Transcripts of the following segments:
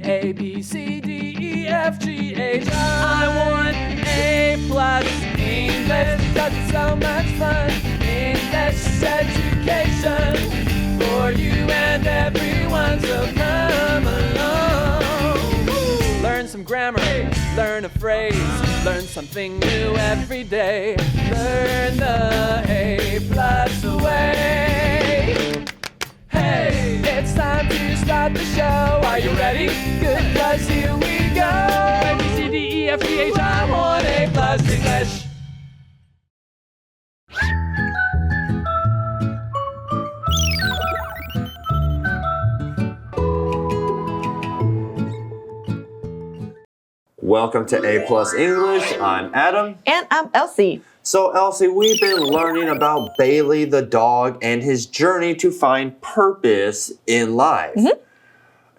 A, B, C, D, E, F, G, H, I want A plus English because it's so much fun. English education for you and everyone, so come along. Learn some grammar, learn a phrase, learn something new every day. Learn the A plus way. Hey, it's time to start the show. Are you ready? Good, 'cause here we go. A, B, C, D, E, F, G, H, I want A plus English. Welcome to A Plus English. I'm Adam. And I'm Elsie. So Elsie, we've been learning about Bailey the dog and his journey to find purpose in life.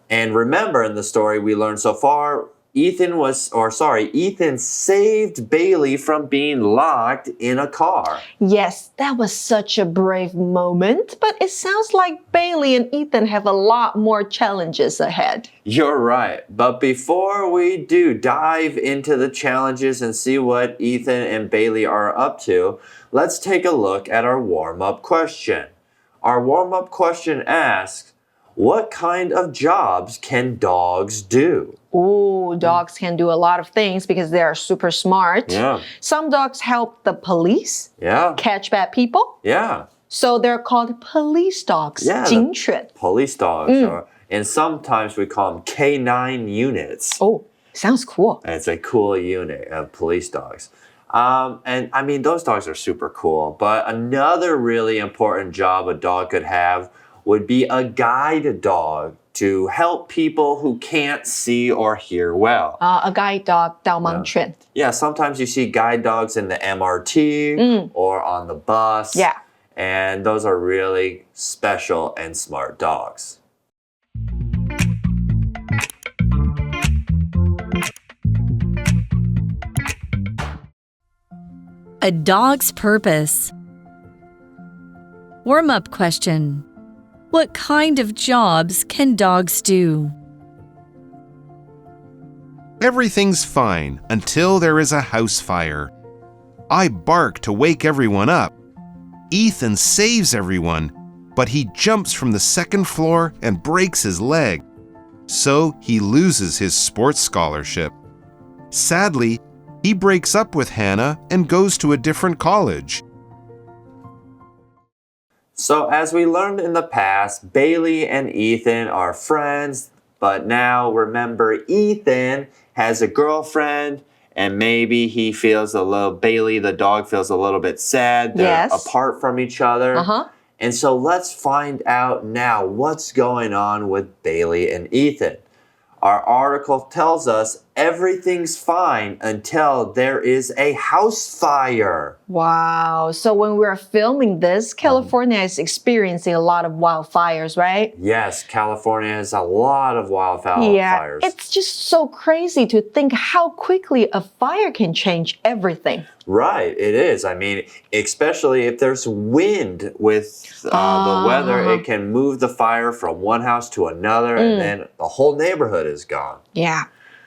And remember in the story we learned so far, Ethan saved Bailey from being locked in a car. Yes, that was such a brave moment, but it sounds like Bailey and Ethan have a lot more challenges ahead. You're right. But before we do dive into the challenges and see what Ethan and Bailey are up to, let's take a look at our warm-up question. Our warm-up question asks, what kind of jobs can dogs do? Oh, dogs can do a lot of things because they are super smart. Yeah. Some dogs help the police catch bad people. Yeah. So they're called police dogs. Yeah. 警犬. Police dogs. And sometimes we call them K9 units. Oh, sounds cool. It's a cool unit of police dogs. And I mean, those dogs are super cool. But another really important job a dog could have would be a guide dog to help people who can't see or hear well. A guide dog, 导盲犬. Yeah, sometimes you see guide dogs in the MRT or on the bus. Yeah. And those are really special and smart dogs. A dog's purpose. Warm-up question. What kind of jobs can dogs do? Everything's fine until there is a house fire. I bark to wake everyone up. Ethan saves everyone, but he jumps from the second floor and breaks his leg. So he loses his sports scholarship. Sadly, he breaks up with Hannah and goes to a different college. So as we learned in the past, Bailey and Ethan are friends, but now remember Ethan has a girlfriend and maybe Bailey the dog feels a little bit sad. They're apart from each other. And so let's find out now what's going on with Bailey and Ethan. Our article tells us everything's fine until there is a house fire. Wow. So when we're filming this, California is experiencing a lot of wildfires, right? Yes, California has a lot of wildfires. Yeah, it's just so crazy to think how quickly a fire can change everything. Right, it is. I mean, especially if there's wind with the weather, it can move the fire from one house to another and then the whole neighborhood is gone. Yeah.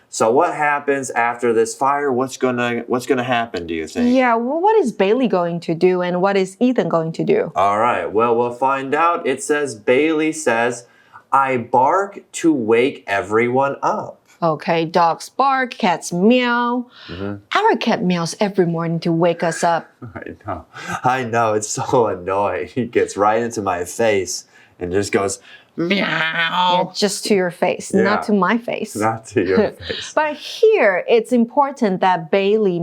So what happens after this fire? What's gonna happen, do you think? Yeah, well, what is Bailey going to do and what is Ethan going to do? All right, well, we'll find out. It says, Bailey says, I bark to wake everyone up. Okay, dogs bark, cats meow. Our cat meows every morning to wake us up. I know, it's so annoying. He gets right into my face and just goes, meow. Yeah, just to your face, not to my face. Not to your face. But here, it's important that Bailey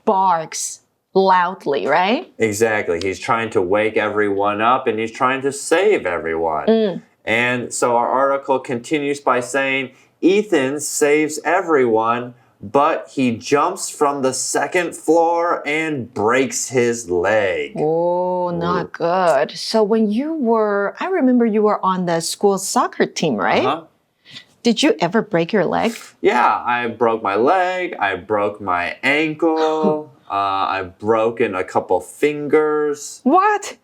barks loudly, right? Exactly. He's trying to wake everyone up and he's trying to save everyone. And so our article continues by saying, Ethan saves everyone, but he jumps from the second floor and breaks his leg. Oh, not good. So I remember you were on the school soccer team, right? Did you ever break your leg? Yeah, I broke my leg, I broke my ankle, I've broken a couple fingers. What?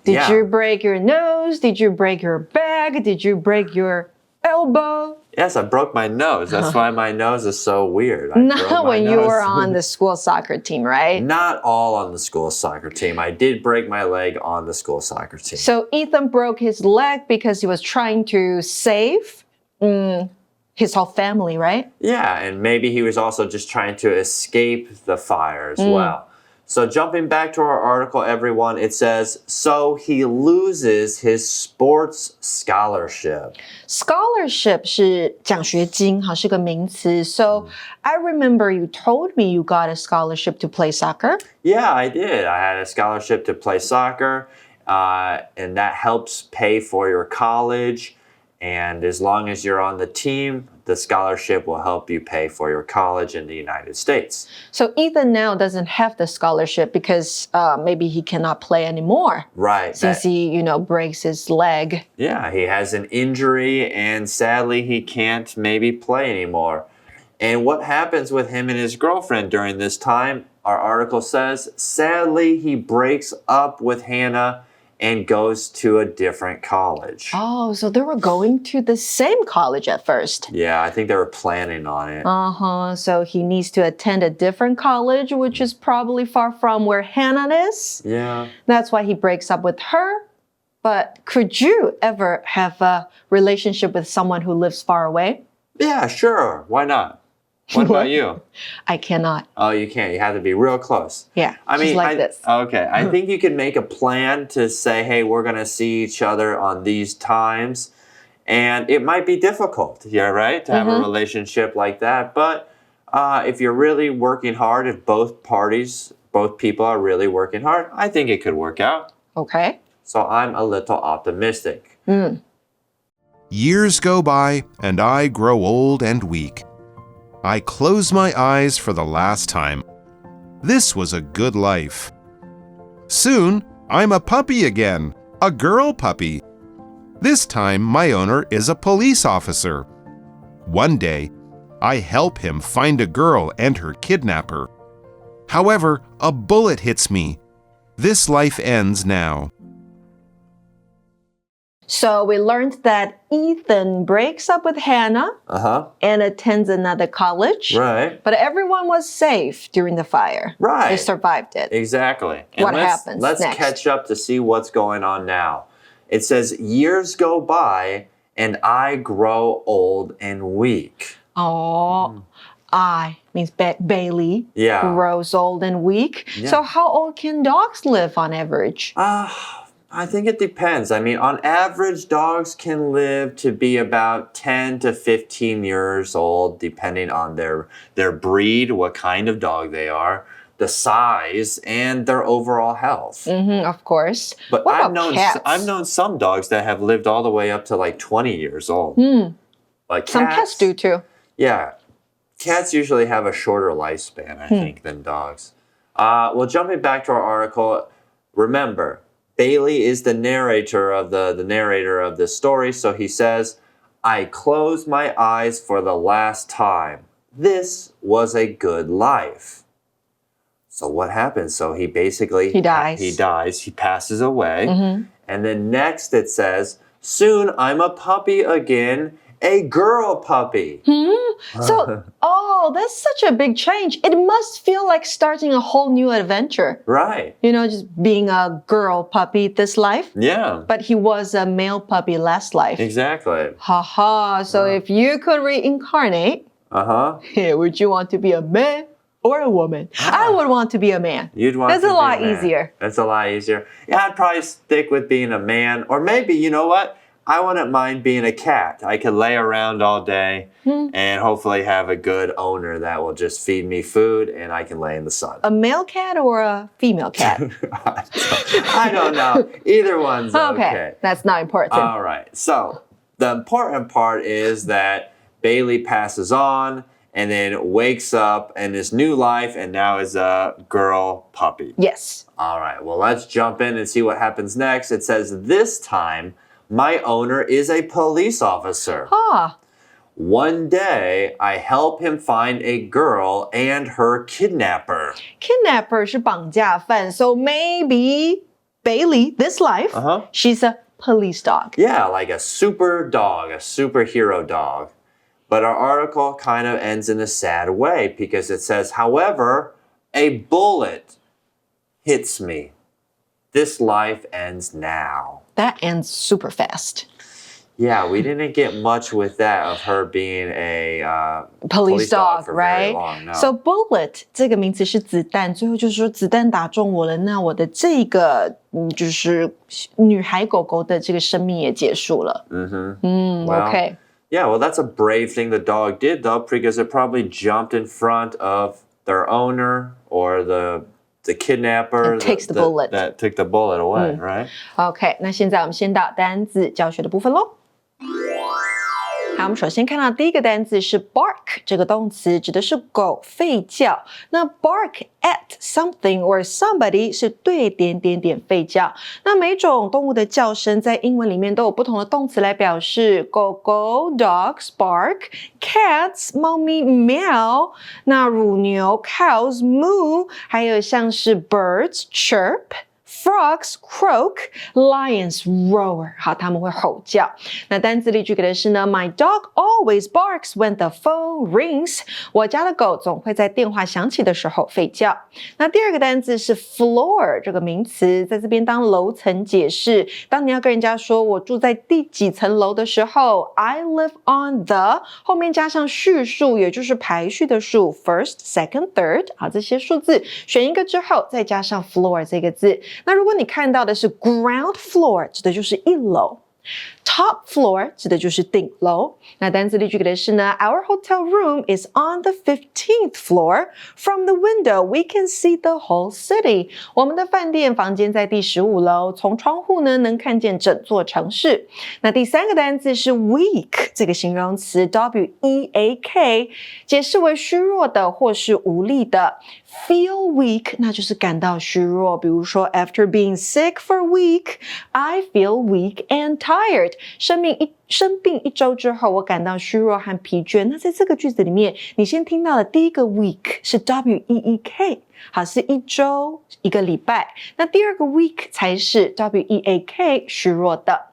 Did you break your nose? Did you break your back? Did you break your elbow. Yes, I broke my nose. That's why my nose is so weird. I broke Not my when you nose. were on the school soccer team, right? Not all on the school soccer team. I did break my leg on the school soccer team. So Ethan broke his leg because he was trying to save his whole family, right? Yeah, and maybe he was also just trying to escape the fire as well. So jumping back to our article, everyone, it says, so he loses his sports scholarship. Scholarship 是奖学金，是个名词。So I remember you told me you got a scholarship to play soccer. Yeah, I did. I had a scholarship to play soccer, and that helps pay for your college. And as long as you're on the team, the scholarship will help you pay for your college in the United States. So Ethan now doesn't have the scholarship because maybe he cannot play anymore. Right. Since he, breaks his leg. Yeah, he has an injury and sadly he can't maybe play anymore. And what happens with him and his girlfriend during this time? Our article says, sadly, he breaks up with Hannah and goes to a different college. Oh, so they were going to the same college at first. Yeah, I think they were planning on it. So he needs to attend a different college, which is probably far from where Hannah is. Yeah. That's why he breaks up with her. But could you ever have a relationship with someone who lives far away? Yeah, sure. Why not? What about you? I cannot. Oh, you can't. You have to be real close. Yeah, just like this. Okay, I think you can make a plan to say, hey, we're going to see each other on these times. And it might be difficult, yeah, right, to have a relationship like that. But if you're really working hard, if both people are really working hard, I think it could work out. Okay. So I'm a little optimistic. Years go by, and I grow old and weak. I close my eyes for the last time. This was a good life. Soon, I'm a puppy again, a girl puppy. This time, my owner is a police officer. One day, I help him find a girl and her kidnapper. However, a bullet hits me. This life ends now. So we learned that Ethan breaks up with Hannah and attends another college. Right. But everyone was safe during the fire. Right. They survived it. Exactly. And What happens Let's next? catch up to see what's going on now. It says, years go by and I grow old and weak. Oh, I means Bailey grows old and weak. Yeah. So how old can dogs live on average? I think it depends. I mean, on average, dogs can live to be about 10 to 15 years old, depending on their breed, what kind of dog they are, the size, and their overall health. Of course. But What about cats? I've known some dogs that have lived all the way up to like 20 years old. But Some cats do too. Yeah. Cats usually have a shorter lifespan, I think, than dogs. Well, jumping back to our article, remember, Bailey is the narrator of the story, so he says, I close my eyes for the last time. This was a good life. So what happens? So he dies. He dies. He passes away. And then next it says, soon I'm a puppy again, a girl puppy. So, that's such a big change. It must feel like starting a whole new adventure. Right. Just being a girl puppy this life. Yeah. But he was a male puppy last life. Exactly. So if you could reincarnate, would you want to be a man or a woman? I would want to be a man. You'd want That's to a be lot man. easier. That's a lot easier. Yeah, I'd probably stick with being a man. Or maybe, you know what? I wouldn't mind being a cat. I could lay around all day and hopefully have a good owner that will just feed me food and I can lay in the sun. A male cat or a female cat? I don't know. Either one's okay. That's not important. All right. So the important part is that Bailey passes on and then wakes up in his new life and now is a girl puppy. Yes. All right. Well, let's jump in and see what happens next. It says this time, my owner is a police officer. One day, I help him find a girl and her kidnapper. Kidnapper 是绑架犯. So maybe Bailey, this life, she's a police dog. Yeah, like a super dog, a superhero dog. But our article kind of ends in a sad way because it says, however, a bullet hits me. This life ends now. That ends super fast. Yeah, we didn't get much with that of her being a police dog, for right? very long, no. So bullet 这个名词是子弹，最后就是说子弹打中我了，那我的这个就是女孩狗狗的这个生命也结束了。Well, OK. Yeah, well, that's a brave thing the dog did, though, because it probably jumped in front of their owner or the kidnapper It takes the bullet. That took the bullet away, right? OK， 那现在我们先到单字教学的部分咯。好，我们首先看到第一个单字是 bark 这个动词，指的是狗吠叫。那 bark at something or somebody 是对点点点吠叫。那每种动物的叫声在英文里面都有不同的动词来表示，狗狗 dogs bark， cats 猫咪 meow， 那乳牛 cows moo， 还有像是 birds chirp。Frogs croak, lions roar. 好，他们会吼叫。那单字例句给的是呢 My dog always barks when the phone rings. 我家的狗总会在电话响起的时候吠叫。那第二个单字是 floor 这个名词，在这边当楼层解释。当你要跟人家说我住在第几层楼的时候 I live on the 后面加上序数，也就是排序的数 first, second, third. 好，这些数字选一个之后再加上 floor 这个字。那如果你看到的是 ground floor 指的就是一楼， top floor 指的就是顶楼。那单字例句给的是呢 Our hotel room is on the 15th floor. From the window we can see the whole city. 我们的饭店房间在第15楼，从窗户呢能看见整座城市。那第三个单字是 weak 这个形容词 W-E-A-K 解释为虚弱的或是无力的。Feel weak 那就是感到虚弱，比如说 After being sick for a week, I feel weak and tired. 生病一周之后，我感到虚弱和疲倦。那在这个句子里面，你先听到的第一个 week 是 W-E-E-K， 好，是一周一个礼拜。那第二个 week 才是 W-E-A-K 虚弱的。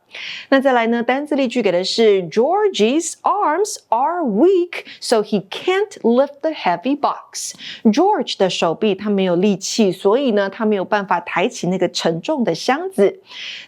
那再来呢，单字例句给的是 Georgie's arms are weak, so he can't lift the heavy box. George 的手臂他没有力气，所以呢他没有办法抬起那个沉重的箱子。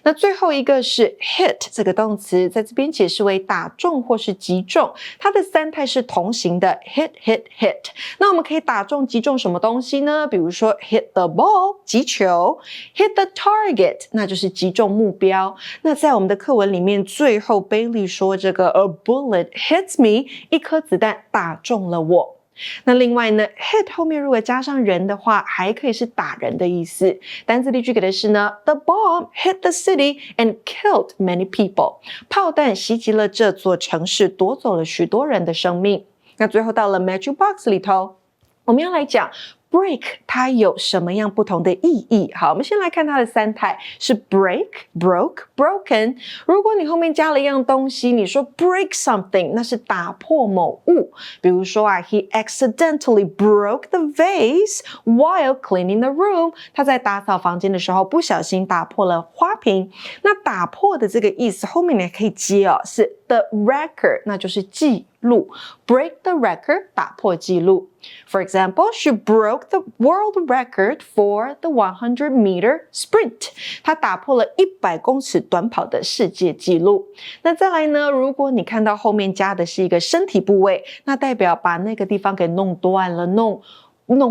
那最后一个是 hit 这个动词，在这边解释为打中或是击中，它的三态是同形的 hit hit hit。那我们可以打中击中什么东西呢？比如说 hit the ball 击球， hit the target 那就是击中目标。那在我们的课文里面，最后 Bailey 说这个 A bullet hits me， 一颗子弹打中了我。那另外呢 hit 后面如果加上人的话，还可以是打人的意思。单字例句给的是呢 The bomb hit the city and killed many people. 炮弹袭击了这座城市，夺走了许多人的生命。那最后到了 Magic Box 里头，我们要来讲break 它有什么样不同的意义？好，我们先来看它的三态，是 break, broke, broken。如果你后面加了一样东西，你说 break something， 那是打破某物。比如说啊 he accidentally broke the vase while cleaning the room。他在打扫房间的时候不小心打破了花瓶。那打破的这个意思，后面你还可以接哦，是 the record， 那就是记录。break the record 打破记录。For example, she broke the world record for the 100-meter sprint. 她打破了100公尺短跑的世界纪录。那再来呢，如果你看到后面加的是一个身体部位，那代表把那个地方给弄断了，弄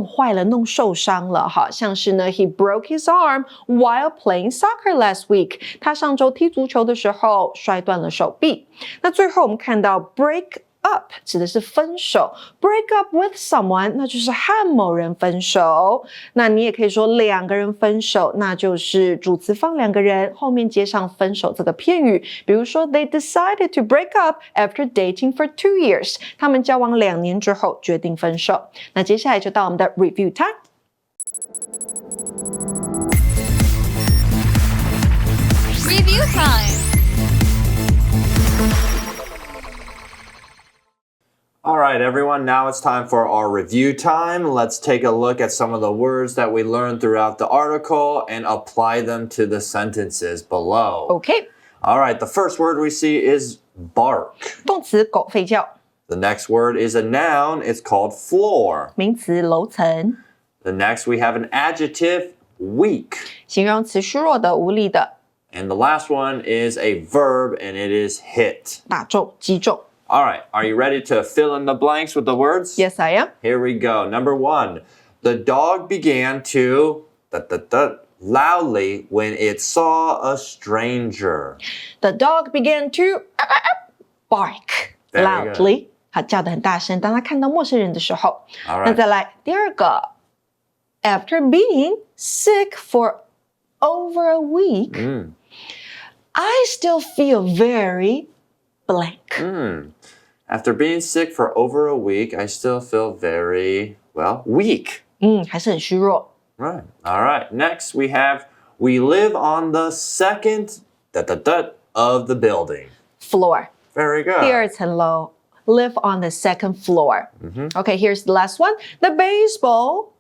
坏了，弄受伤了，好像是呢 He broke his arm while playing soccer last week. 他上周踢足球的时候摔断了手臂。那最后我们看到 break up 指的是分手， break up with someone 那就是和某人分手。那你也可以说两个人分手，那就是主词放两个人，后面接上分手这个片语。比如说 They decided to break up after dating for 2 years. 他们交往2年之后决定分手。那接下来就到我们的 review time。Review time. All right, everyone, now it's time for our review time. Let's take a look at some of the words that we learned throughout the article and apply them to the sentences below. Okay. All right, the first word we see is bark. 动词狗吠叫， The next word is a noun. It's called floor. 名词楼层， The next we have an adjective, weak. 形容词虚弱的、无力的， And the last one is a verb, and it is hit. 打中、击中。 All right, are you ready to fill in the blanks with the words? Yes, I am. Here we go. Number 1, the dog began to loudly when it saw a stranger. The dog began to bark Very loudly. 它叫得很大声，当它看到陌生人的时候。 All 那 right. 再来第二个 ，After being sick for over a week, I still feel very blank. After being sick for over a week, I still feel very, weak. 还是很虚弱。 Right. All right. Next, we have we live on the second of the building. Floor. Very good. 第二层楼 live on the second floor. Okay, here's the last one. The baseball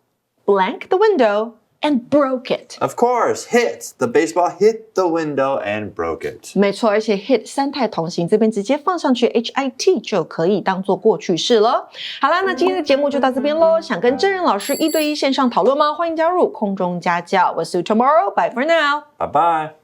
blank the window and broke it. Of course, hit. The baseball hit the window and broke it. 没错，而且 hit 三态同形，这边直接放上去 HIT 就可以当做过去式了。好啦，那今天的节目就到这边咯。想跟真人老师1对1线上讨论吗？欢迎加入空中家教。We'll see you tomorrow. Bye for now. Bye-bye.